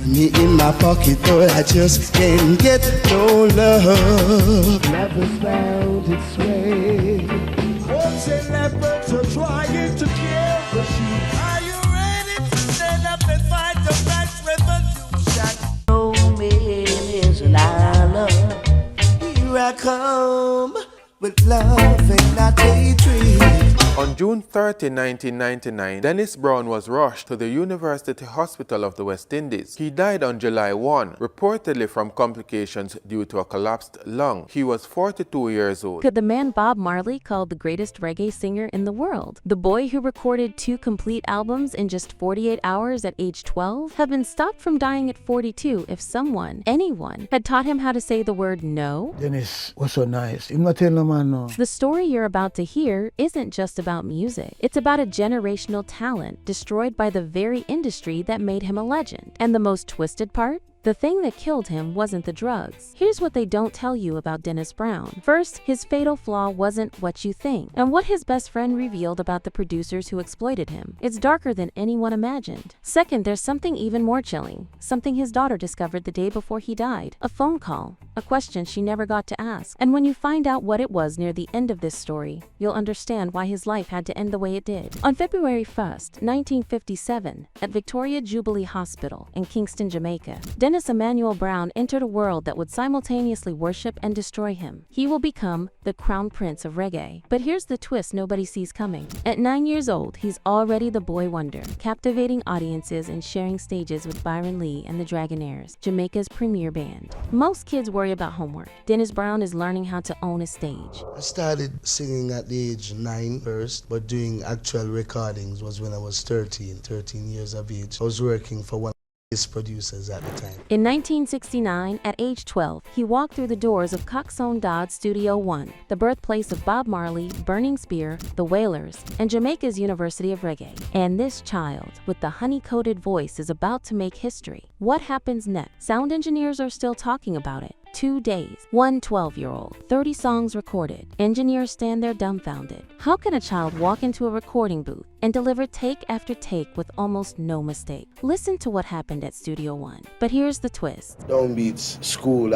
Me in my pocket, but I just can't get no love. Never found its way. Wolves and leopards are trying to kill the sheep. Are you ready to stand up and fight the black revolution? No man is an island. Here I come with love and not hatred. On June 30, 1999, Dennis Brown was rushed to the University Hospital of the West Indies. He died on July 1, reportedly from complications due to a collapsed lung. He was 42 years old. Could the man Bob Marley, called the greatest reggae singer in the world, the boy who recorded 2 complete albums in just 48 hours at age 12, have been stopped from dying at 42 if someone, anyone, had taught him how to say the word no? Dennis was so nice. I'm not telling no man no. The story you're about to hear isn't just about music. It's about a generational talent destroyed by the very industry that made him a legend. And the most twisted part? The thing that killed him wasn't the drugs. Here's what they don't tell you about Dennis Brown. First, his fatal flaw wasn't what you think, and what his best friend revealed about the producers who exploited him. It's darker than anyone imagined. Second, there's something even more chilling, something his daughter discovered the day before he died. A phone call, a question she never got to ask. And when you find out what it was near the end of this story, you'll understand why his life had to end the way it did. On February 1st, 1957, at Victoria Jubilee Hospital in Kingston, Jamaica, Dennis Emmanuel Brown entered a world that would simultaneously worship and destroy him. He will become the crown prince of reggae. But here's the twist nobody sees coming. At 9 years old, he's already the boy wonder, captivating audiences and sharing stages with Byron Lee and the Dragonaires, Jamaica's premier band. Most kids worry about homework. Dennis Brown is learning how to own a stage. I started singing at the age 9 first, but doing actual recordings was when I was 13 years of age. I was working for one producers at the time. In 1969, at age 12, he walked through the doors of Coxsone Dodd Studio One, the birthplace of Bob Marley, Burning Spear, the Wailers, and Jamaica's University of Reggae. And this child, with the honey-coated voice, is about to make history. What happens next? Sound engineers are still talking about it. 2 days, one 12-year-old, 30 songs recorded. Engineers stand there dumbfounded. How can a child walk into a recording booth and deliver take after take with almost no mistake? Listen to what happened at Studio One. But here's the twist. Downbeat's school,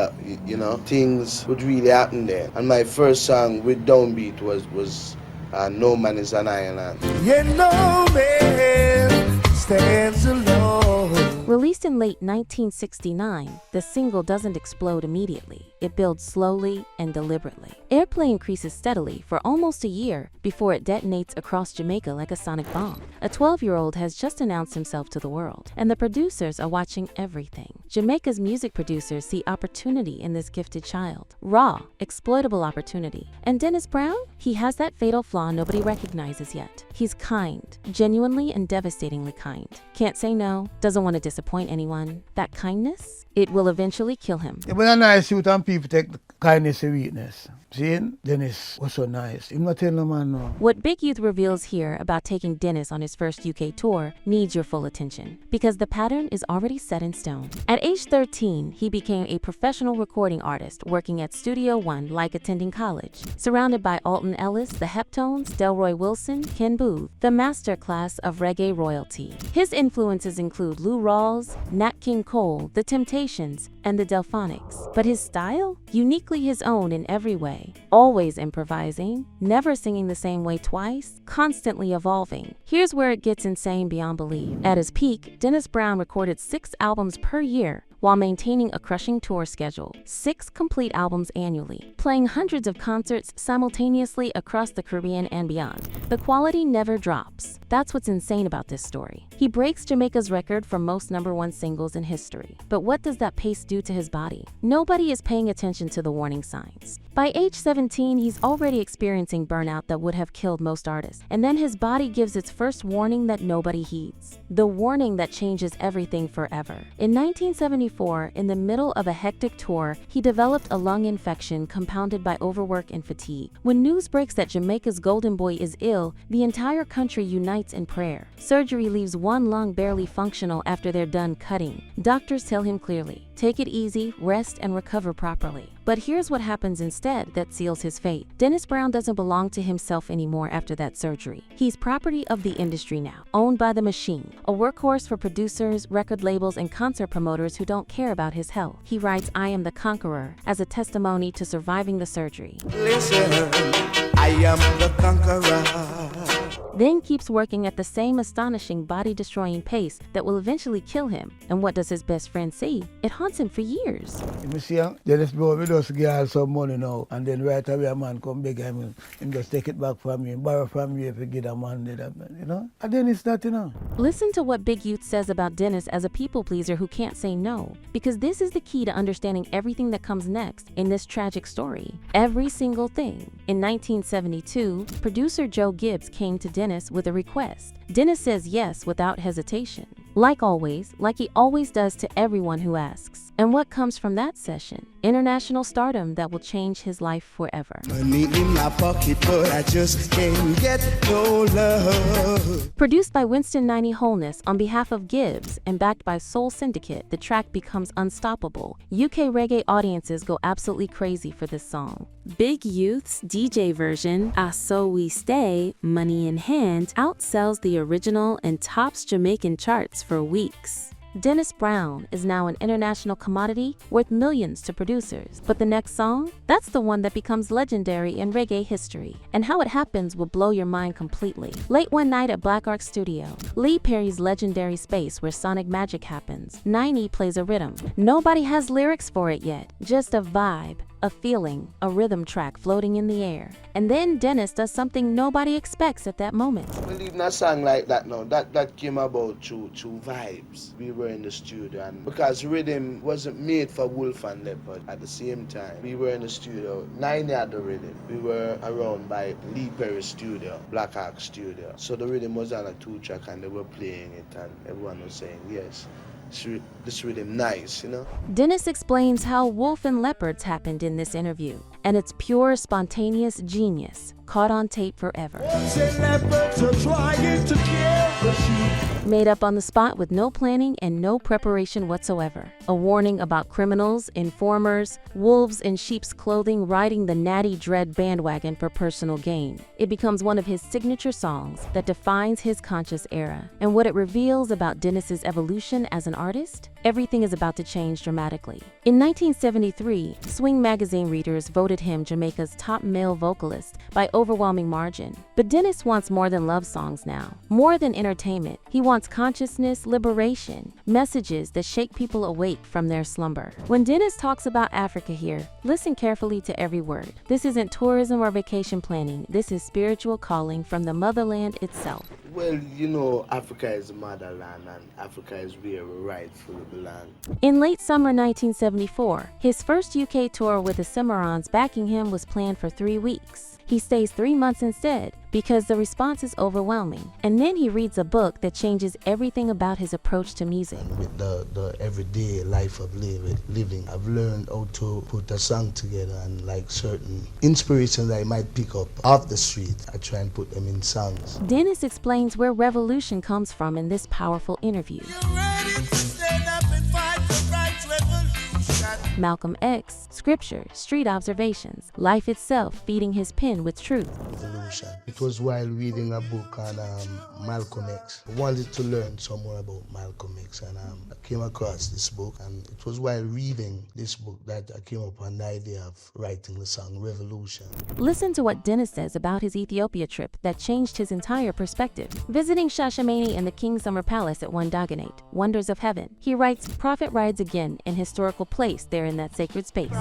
things would really happen there. And my first song with Downbeat was No Man is an Island. Yeah, no man stands alone. Released in late 1969, the single doesn't explode immediately. It builds slowly and deliberately. Airplay increases steadily for almost a year before it detonates across Jamaica like a sonic bomb. A 12-year-old has just announced himself to the world, and the producers are watching everything. Jamaica's music producers see opportunity in this gifted child. Raw, exploitable opportunity. And Dennis Brown? He has that fatal flaw nobody recognizes yet. He's kind, genuinely and devastatingly kind. Can't say no, doesn't want to disappoint anyone. That kindness? It will eventually kill him. Yeah, but it's nice you and people take the kindness and weakness. See, Dennis was so nice. I'm not telling no man no. What Big Youth reveals here about taking Dennis on his first UK tour needs your full attention, because the pattern is already set in stone. At age 13, he became a professional recording artist working at Studio One like attending college. Surrounded by Alton Ellis, the Heptones, Delroy Wilson, Ken Booth, the master class of reggae royalty. His influences include Lou Rawls, Nat King Cole, The Temptations, and the Delphonics. But his style? Uniquely his own in every way. Always improvising, never singing the same way twice, constantly evolving. Here's where it gets insane beyond belief. At his peak, Dennis Brown recorded 6 albums per year while maintaining a crushing tour schedule. 6 complete albums annually, playing hundreds of concerts simultaneously across the Caribbean and beyond. The quality never drops. That's what's insane about this story. He breaks Jamaica's record for most #1 singles in history. But what does that pace do to his body? Nobody is paying attention to the warning signs. By age 17, he's already experiencing burnout that would have killed most artists. And then his body gives its first warning that nobody heeds. The warning that changes everything forever. In 1974, in the middle of a hectic tour, he developed a lung infection compounded by overwork and fatigue. When news breaks that Jamaica's golden boy is ill, the entire country unites nights in prayer. Surgery leaves one lung barely functional after they're done cutting. Doctors tell him clearly, take it easy, rest, and recover properly. But here's what happens instead that seals his fate. Dennis Brown doesn't belong to himself anymore after that surgery. He's property of the industry now, owned by the machine, a workhorse for producers, record labels, and concert promoters who don't care about his health. He writes I Am the Conqueror as a testimony to surviving the surgery. Listen, I am the conqueror. Then keeps working at the same astonishing body-destroying pace that will eventually kill him. And what does his best friend see? It haunts him for years. You see, Dennis Brown, we just give some money now, and then right away a man come beg him, and just take it back from you, borrow from you if you get a man, you know? And then it's that, you know. Listen to what Big Youth says about Dennis as a people-pleaser who can't say no, because this is the key to understanding everything that comes next in this tragic story. Every single thing. In 1972, producer Joe Gibbs came to Dennis with a request. Dennis says yes without hesitation. Like always, like he always does to everyone who asks. And what comes from that session? International stardom that will change his life forever. Money in my pocket, but I just can't get no love. Produced by Winston 90 Wholeness on behalf of Gibbs and backed by Soul Syndicate, the track becomes unstoppable. UK reggae audiences go absolutely crazy for this song. Big Youth's DJ version, Ah So We Stay, Money in Hand, outsells the original and tops Jamaican charts for weeks. Dennis Brown is now an international commodity worth millions to producers. But the next song? That's the one that becomes legendary in reggae history. And how it happens will blow your mind completely. Late one night at Black Ark Studio, Lee Perry's legendary space where sonic magic happens, 90 plays a rhythm. Nobody has lyrics for it yet, just a vibe, a feeling, a rhythm track floating in the air. And then Dennis does something nobody expects at that moment. Believe in a song like that now, that came about through vibes. We were in the studio, and because rhythm wasn't made for Wolf and Leopard at the same time, we were in the studio. 90 had the rhythm. We were around by Lee Perry's studio, Black Ark Studio. So the rhythm was on a 2-track and they were playing it and everyone was saying yes. This rhythm nice, you know? Dennis explains how Wolf and Leopards happened in this interview, and it's pure spontaneous genius, caught on tape forever. Wolves and leopards are trying to kill the sheep. Made up on the spot with no planning and no preparation whatsoever. A warning about criminals, informers, wolves in sheep's clothing riding the Natty Dread bandwagon for personal gain. It becomes one of his signature songs that defines his conscious era. And what it reveals about Dennis's evolution as an artist? Everything is about to change dramatically. In 1973, Swing magazine readers voted him Jamaica's top male vocalist by overwhelming margin. But Dennis wants more than love songs now. More than entertainment. He wants consciousness, liberation, messages that shake people awake from their slumber. When Dennis talks about Africa here, listen carefully to every word. This isn't tourism or vacation planning. This is spiritual calling from the motherland itself. Well, you know, Africa is the motherland and Africa is where we rightfully belong. In late summer 1974, his first UK tour with the Cimarrons backing him was planned for 3 weeks. He stays 3 months instead because the response is overwhelming. And then he reads a book that changes everything about his approach to music. And with the everyday life of living, I've learned how to put a song together, and like certain inspirations I might pick up off the street, I try and put them in songs. Dennis explains where revolution comes from in this powerful interview. Malcolm X, scripture, street observations, life itself feeding his pen with truth. Revolution. It was while reading a book on Malcolm X. I wanted to learn some more about Malcolm X, and I came across this book, and it was while reading this book that I came up with the idea of writing the song Revolution. Listen to what Dennis says about his Ethiopia trip that changed his entire perspective. Visiting Shashamane and the King's Summer Palace at Wondaganate, Wonders of Heaven. He writes, Prophet rides again, an historical place there in that sacred space.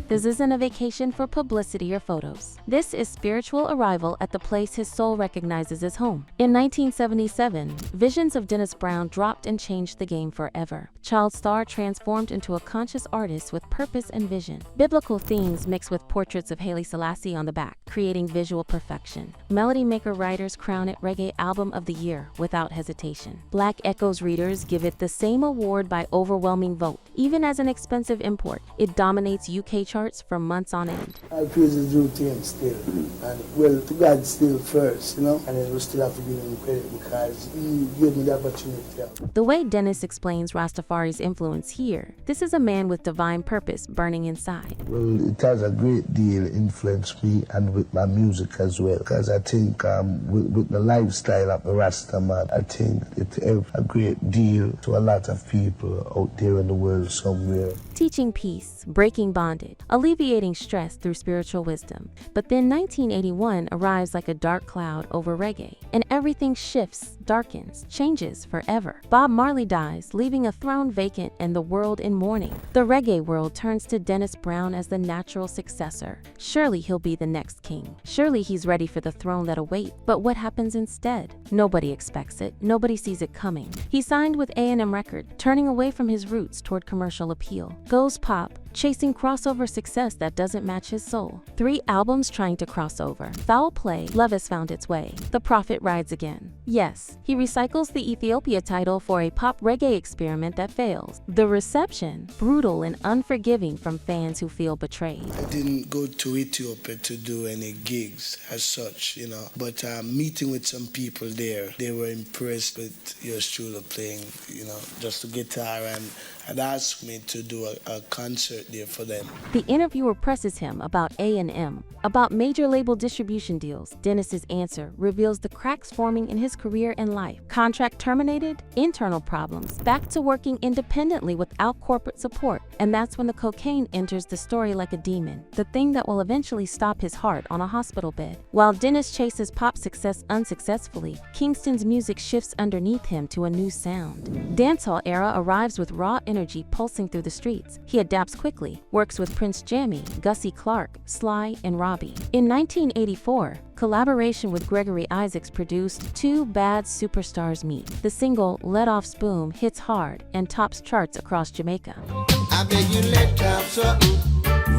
This isn't a vacation for publicity or photos. This is spiritual arrival at the place his soul recognizes as home. In 1977, visions of Dennis Brown dropped and changed the game forever. Child star transformed into a conscious artist with purpose and vision. Biblical themes mixed with portraits of Haile Selassie on the back, creating visual perfection. Melody Maker writers crown it Reggae Album of the Year without hesitation. Black Echoes readers give it the same award by overwhelming vote. Even as an expensive import, it dominates UK charts charts for months on end. All praise is due to him still. And well, to God still first, you know? And then we still have to give him credit because he gave me the opportunity. The way Dennis explains Rastafari's influence here, this is a man with divine purpose burning inside. Well, it has a great deal influenced me and with my music as well. Because I think with the lifestyle of the Rasta man, I think it helps a great deal to a lot of people out there in the world somewhere. Teaching peace, breaking bondage, alleviating stress through spiritual wisdom. But then 1981 arrives like a dark cloud over reggae, and everything shifts, darkens, changes forever. Bob Marley dies, leaving a throne vacant and the world in mourning. The reggae world turns to Dennis Brown as the natural successor. Surely he'll be the next king. Surely he's ready for the throne that awaits. But what happens instead? Nobody expects it. Nobody sees it coming. He signed with A&M Record, turning away from his roots toward commercial appeal. Goes pop, chasing crossover success that doesn't match his soul. 3 albums trying to cross over. Foul play, Love Has Found Its Way. The Prophet rides again. Yes, he recycles the Ethiopia title for a pop reggae experiment that fails. The reception, brutal and unforgiving from fans who feel betrayed. I didn't go to Ethiopia to do any gigs as such, you know, but meeting with some people there, they were impressed with your truly playing, you know, just the guitar and asked me to do a concert there for them. The interviewer presses him about A&M, about major label distribution deals. Dennis's answer reveals the cracks forming in his career and life. Contract terminated, internal problems, back to working independently without corporate support. And that's when the cocaine enters the story like a demon, the thing that will eventually stop his heart on a hospital bed. While Dennis chases pop success unsuccessfully, Kingston's music shifts underneath him to a new sound. Dancehall era arrives with raw energy pulsing through the streets. He adapts quickly, works with Prince Jammy, Gussie Clarke, Sly, and Robbie. In 1984, collaboration with Gregory Isaacs produced Two Bad Superstars Meet. The single Let Off Spoon hits hard and tops charts across Jamaica. I beg you let off something,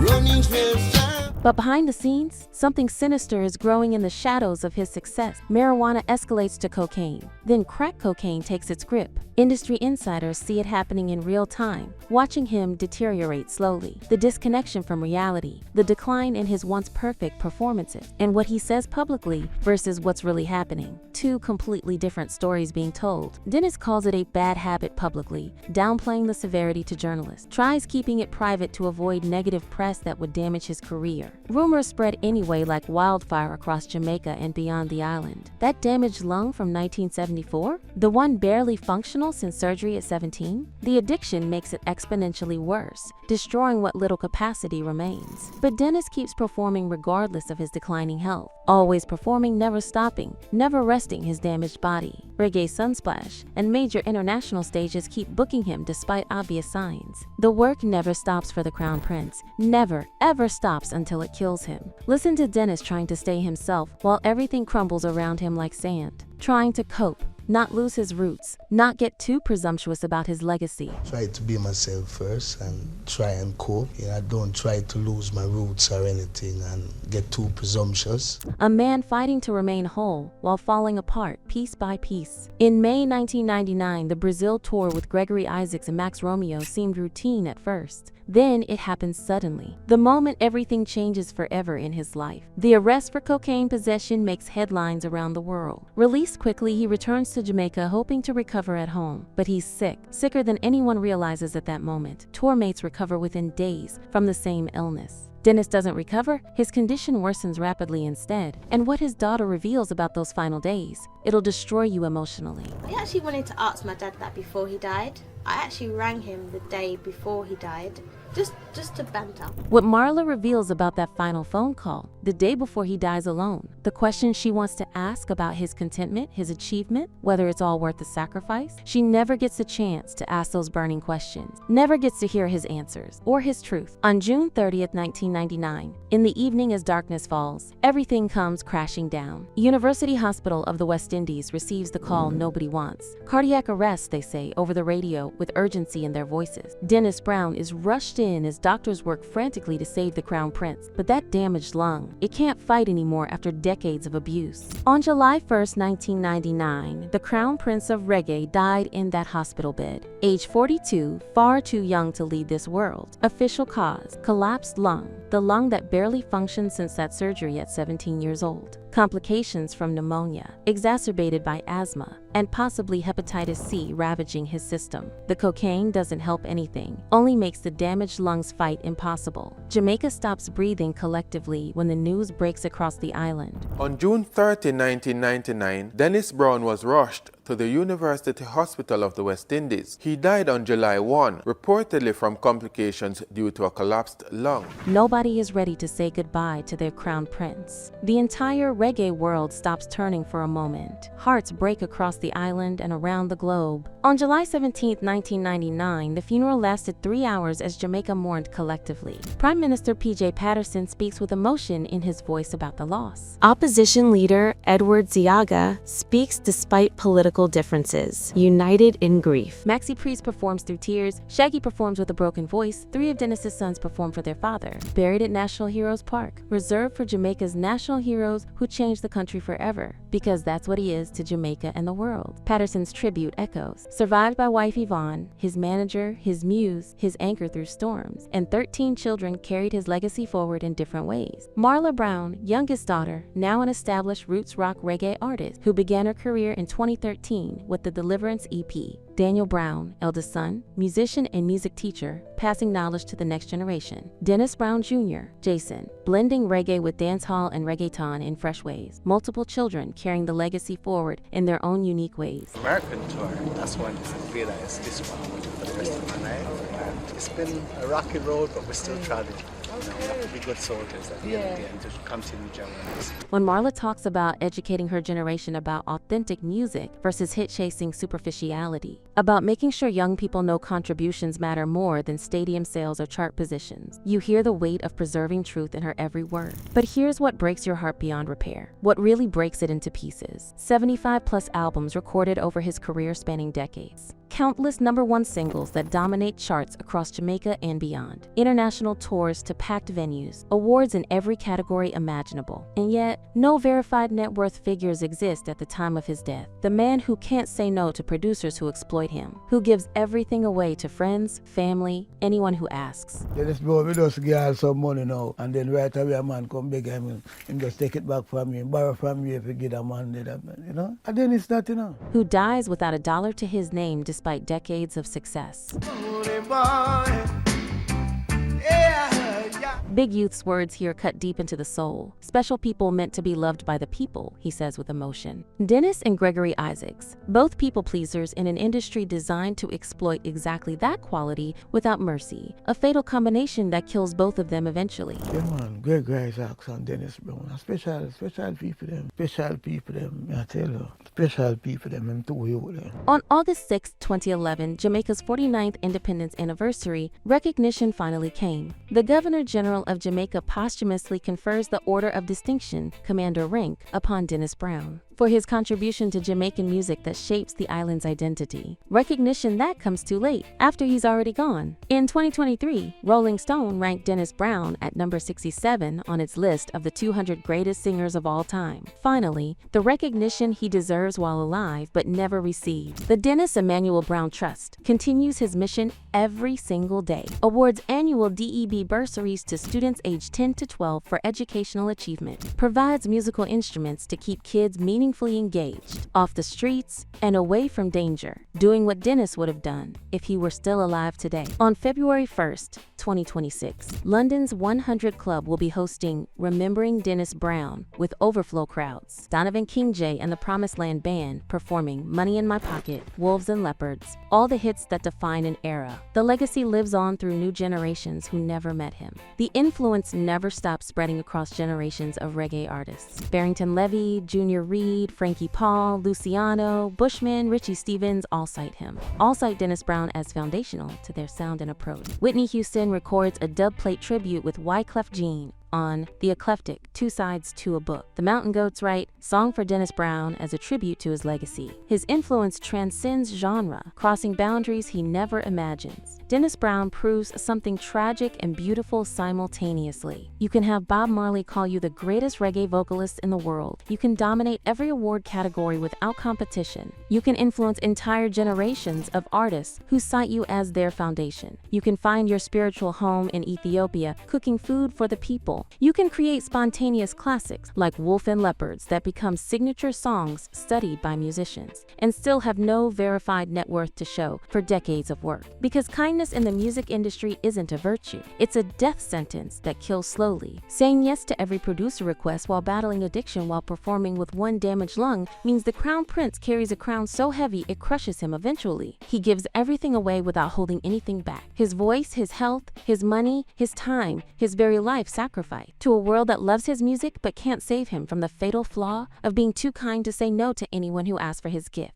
running real time. But behind the scenes, something sinister is growing in the shadows of his success. Marijuana escalates to cocaine. Then crack cocaine takes its grip. Industry insiders see it happening in real time, watching him deteriorate slowly. The disconnection from reality, the decline in his once perfect performances, and what he says publicly versus what's really happening. 2 completely different stories being told. Dennis calls it a bad habit publicly, downplaying the severity to journalists. Tries keeping it private to avoid negative press that would damage his career. Rumors spread anyway like wildfire across Jamaica and beyond the island. That damaged lung from 1974? The one barely functional since surgery at 17? The addiction makes it exponentially worse, destroying what little capacity remains. But Dennis keeps performing regardless of his declining health. Always performing, never stopping, never resting his damaged body. Reggae Sunsplash and major international stages keep booking him despite obvious signs. The work never stops for the Crown Prince. Never, ever stops until it kills him. Listen to Dennis trying to stay himself while everything crumbles around him like sand. Trying to cope, not lose his roots, not get too presumptuous about his legacy. Try to be myself first and try and cope. I don't try to lose my roots or anything and get too presumptuous. A man fighting to remain whole while falling apart piece by piece. In May 1999, the Brazil tour with Gregory Isaacs and Max Romeo seemed routine at first. Then it happens suddenly. The moment everything changes forever in his life. The arrest for cocaine possession makes headlines around the world. Released quickly, he returns to Jamaica hoping to recover at home. But he's sick, sicker than anyone realizes at that moment. Tour mates recover within days from the same illness. Dennis doesn't recover, his condition worsens rapidly instead. And what his daughter reveals about those final days, it'll destroy you emotionally. I actually wanted to ask my dad that before he died. I actually rang him the day before he died, just to banter. What Marla reveals about that final phone call, the day before he dies alone, the questions she wants to ask about his contentment, his achievement, whether it's all worth the sacrifice, she never gets a chance to ask those burning questions, never gets to hear his answers or his truth. On June 30th, 1999, in the evening as darkness falls, everything comes crashing down. University Hospital of the West Indies receives the call nobody wants. Cardiac arrest, they say, over the radio with urgency in their voices. Dennis Brown is rushed in in as doctors work frantically to save the Crown Prince, but that damaged lung, it can't fight anymore after decades of abuse. On July 1st, 1999, the Crown Prince of Reggae died in that hospital bed. Age 42, far too young to leave this world. Official cause: collapsed lung, the lung that barely functioned since that surgery at 17 years old. Complications from pneumonia, exacerbated by asthma, and possibly hepatitis C ravaging his system. The cocaine doesn't help anything, only makes the damaged lungs fight impossible. Jamaica stops breathing collectively when the news breaks across the island. On June 30, 1999, Dennis Brown was rushed to the University Hospital of the West Indies. He died on July 1, reportedly from complications due to a collapsed lung. Nobody is ready to say goodbye to their crown prince. The entire reggae world stops turning for a moment. Hearts break across the island and around the globe. On July 17, 1999, the funeral lasted 3 hours as Jamaica mourned collectively. Prime Minister P.J. Patterson speaks with emotion in his voice about the loss. Opposition leader Edward Ziaga speaks despite political differences, united in grief. Maxi Priest performs through tears. Shaggy performs with a broken voice. 3 of Dennis's sons perform for their father. Buried at National Heroes Park, reserved for Jamaica's national heroes who changed the country forever, because that's what he is to Jamaica and the world. Patterson's tribute echoes. Survived by wife Yvonne, his manager, his muse, his anchor through storms, and 13 children carried his legacy forward in different ways. Marla Brown, youngest daughter, now an established roots rock reggae artist who began her career in 2013 with the Deliverance EP. Daniel Brown, eldest son, musician and music teacher, passing knowledge to the next generation. Dennis Brown Jr., Jason, blending reggae with dancehall and reggaeton in fresh ways. Multiple children carrying the legacy forward in their own unique ways. American tour, that's one I realized this one for the rest of my life. And it's been a rocky road, but we're still traveling. You know, we have to be good soldiers at the end of the day and to continue journeys. When Marla talks about educating her generation about authentic music versus hit-chasing superficiality, about making sure young people know contributions matter more than stadium sales or chart positions, you hear the weight of preserving truth in her every word. But here's what breaks your heart beyond repair, what really breaks it into pieces. 75+ albums recorded over his career spanning decades. Countless #1 singles that dominate charts across Jamaica and beyond. International tours to packed venues, awards in every category imaginable. And yet, no verified net worth figures exist at the time of his death. The man who can't say no to producers who exploit him, who gives everything away to friends, family, anyone who asks. Dennis Brown, we just give her some money now, and then right away a man come beg him just take it back from me, borrow from me if you get a man, you know? And then it's that, you know. Who dies without a dollar to his name despite decades of success. Big Youth's words here cut deep into the soul. Special people meant to be loved by the people, he says with emotion. Dennis and Gregory Isaacs, both people pleasers in an industry designed to exploit exactly that quality without mercy. A fatal combination that kills both of them eventually. Yeah man, Gregory Isaacs and Dennis Brown, special people them. Special people them, I tell you. Special people them, and two you them. On August 6, 2011, Jamaica's 49th independence anniversary, recognition finally came. The Governor General of Jamaica posthumously confers the Order of Distinction, Commander rank, upon Dennis Brown for his contribution to Jamaican music that shapes the island's identity. Recognition that comes too late, after he's already gone. In 2023, Rolling Stone ranked Dennis Brown at number 67 on its list of the 200 greatest singers of all time. Finally, the recognition he deserves while alive but never received. The Dennis Emmanuel Brown Trust continues his mission every single day. Awards annual DEB bursaries to students aged 10 to 12 for educational achievement. Provides musical instruments to keep kids meaningfully engaged, off the streets and away from danger, doing what Dennis would have done if he were still alive today. On February 1st, 2026, London's 100 Club will be hosting Remembering Dennis Brown with overflow crowds. Donovan King-J and the Promised Land Band performing Money in My Pocket, Wolves and Leopards, all the hits that define an era. The legacy lives on through new generations who never met him. The influence never stops spreading across generations of reggae artists. Barrington Levy, Junior Reid, Frankie Paul, Luciano, Bushman, Richie Stephens all cite him. All cite Dennis Brown as foundational to their sound and approach. Whitney Houston records a dubplate tribute with Wyclef Jean, on The Eclectic, Two Sides to a Book. The Mountain Goats write, "Song for Dennis Brown as a tribute to his legacy. His influence transcends genre, crossing boundaries he never imagines. Dennis Brown proves something tragic and beautiful simultaneously. You can have Bob Marley call you the greatest reggae vocalist in the world. You can dominate every award category without competition. You can influence entire generations of artists who cite you as their foundation. You can find your spiritual home in Ethiopia, cooking food for the people. You can create spontaneous classics like Wolf and Leopards that become signature songs studied by musicians, and still have no verified net worth to show for decades of work. Because kindness in the music industry isn't a virtue. It's a death sentence that kills slowly. Saying yes to every producer request while battling addiction while performing with one damaged lung means the crown prince carries a crown so heavy it crushes him eventually. He gives everything away without holding anything back. His voice, his health, his money, his time, his very life sacrificed to a world that loves his music but can't save him from the fatal flaw of being too kind to say no to anyone who asks for his gift."